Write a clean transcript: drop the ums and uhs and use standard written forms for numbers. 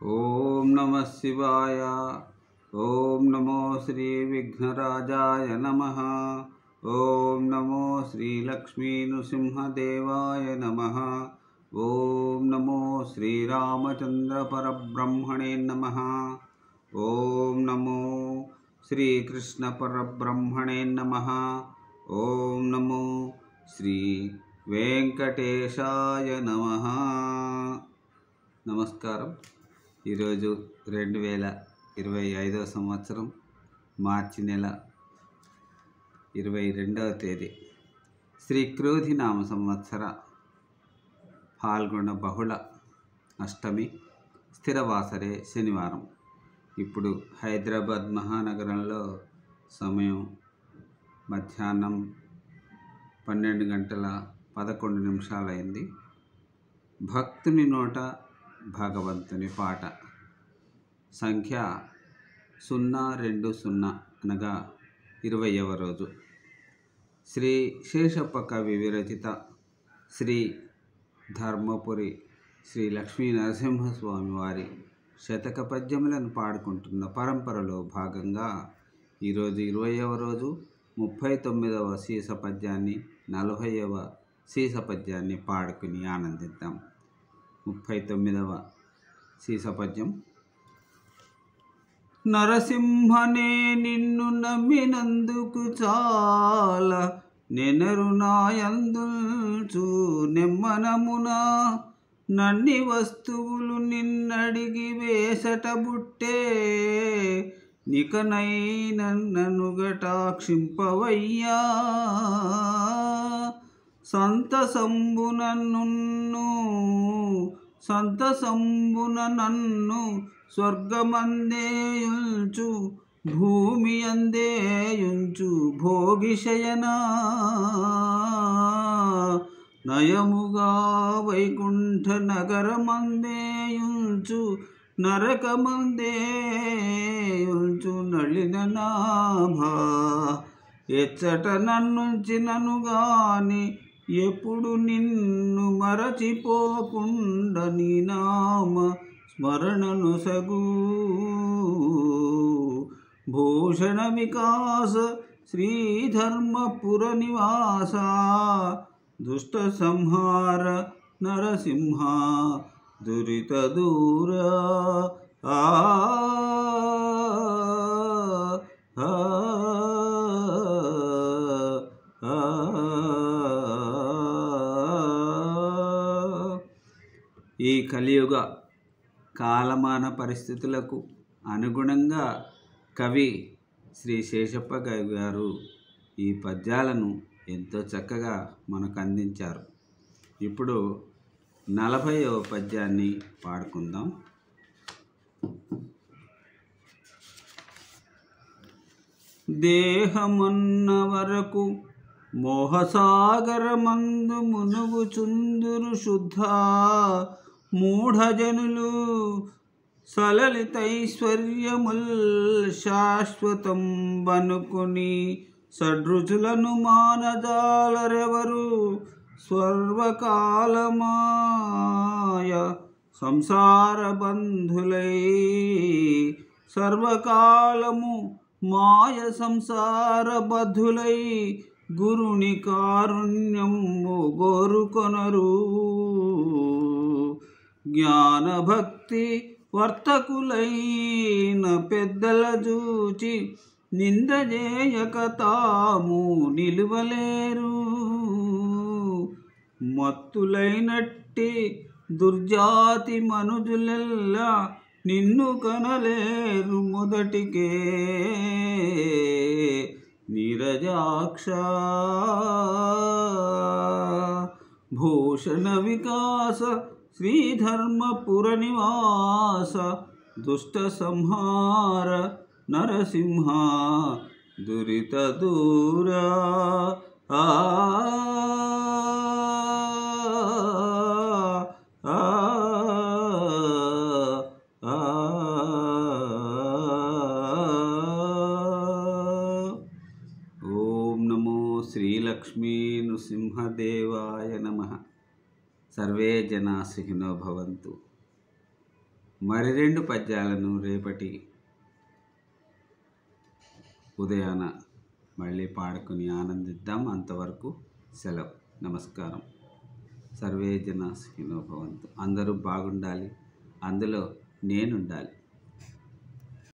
ఓం నమః శివాయ. ఓం నమో శ్రీ విఘ్నరాజాయ నమః. ఓం నమో శ్రీ లక్ష్మీ నృసింహదేవాయ నమః. ఓం నమో శ్రీరామచంద్ర పరబ్రహ్మణే నమః. ఓం నమో శ్రీకృష్ణ పరబ్రహ్మణే నమః. ఓం నమో శ్రీ వెంకటేశాయ నమః. నమస్కారం. ఈరోజు 2025 సంవత్సరం మార్చి నెల 22వ తేదీ శ్రీ క్రోధినామ సంవత్సర పాల్గొన బహుళ అష్టమి స్థిరవాసరే శనివారం. ఇప్పుడు హైదరాబాద్ మహానగరంలో సమయం మధ్యాహ్నం 12:11 అయింది. భక్తుని నోట భగవంతుని పాట. సంఖ్య 020 అనగా 20వ రోజు. శ్రీ శేషప్ప కవి విరచిత శ్రీ ధర్మపురి శ్రీ లక్ష్మీ నరసింహస్వామి వారి శతక పద్యములను పాడుకుంటున్న పరంపరలో భాగంగా ఈరోజు 20వ రోజు 39వ సీస పద్యాన్ని 40వ సీస పద్యాన్ని పాడుకుని ఆనందిద్దాం. 39వ సీస పద్యం. నరసింహనే నిన్ను నమ్మినందుకు చాలా నెనరు నాయందుల్చు నెమ్మనమున నన్ని వస్తువులు నిన్నడిగి వేసట బుట్టే నికనైన నన్ను గటాక్షింపవయ్యా సంతసంబున నన్ను స్వర్గమందేయుంచు భూమి అందేయుంచు భోగిశయనా నయముగా వైకుంఠ నగరమందేయుంచు నరకమందేయుంచు నళిన నాభా ఎచ్చట నన్నుంచినను గాని ఎప్పుడు నిన్ను మరచిపోకుండా నీ నామ స్మరణను సగు భూషణ వికాస శ్రీధర్మపుర నివాస దుష్ట సంహార నరసింహ దురిత దూర ఈ కలియుగ కాలమాన పరిస్థితులకు అనుగుణంగా కవి శ్రీ శేషప్ప గారు ఈ పద్యాలను ఎంతో చక్కగా మనకు అందించారు. ఇప్పుడు 40వ పద్యాన్ని పాడుకుందాం. దేహమన్న వరకు మోహసాగరమందు మునుగుచుందురు శుద్ధ మూఢజనులు సలలితైశ్వర్యముల్ శాశ్వతం బనుకుని షడ్రుచులను మానజాలరెవరు స్వర్వకాలమాయ సంసార బంధులై సర్వకాలము మాయ సంసార బద్ధులై గురుని కారుణ్యము గోరుకొనరు జ్ఞానభక్తి వర్తకులైన పెద్దల చూచి నిందజేయక తాము నిలువలేరు మత్తులైనట్టి దుర్జాతి మనుజులెల్లా నిన్ను కనలేరు మొదటికే నీరజాక్ష భూషణ వికాస శ్రీధర్మపుర నివాస దుష్ట సంహార నరసింహ దురిత దూర ఓం నమో శ్రీలక్ష్మీ నృసింహదేవాయ నమః. సర్వే జనా సుఖినో భవంతు. మరి 2 పద్యాలను రేపటి ఉదయాన మళ్ళీ పాడుకొని ఆనందిద్దాం. అంతవరకు సెలవు. నమస్కారం. సర్వే జన సుఖినో భవంతు. అందరూ బాగుండాలి, అందులో నేనుండాలి.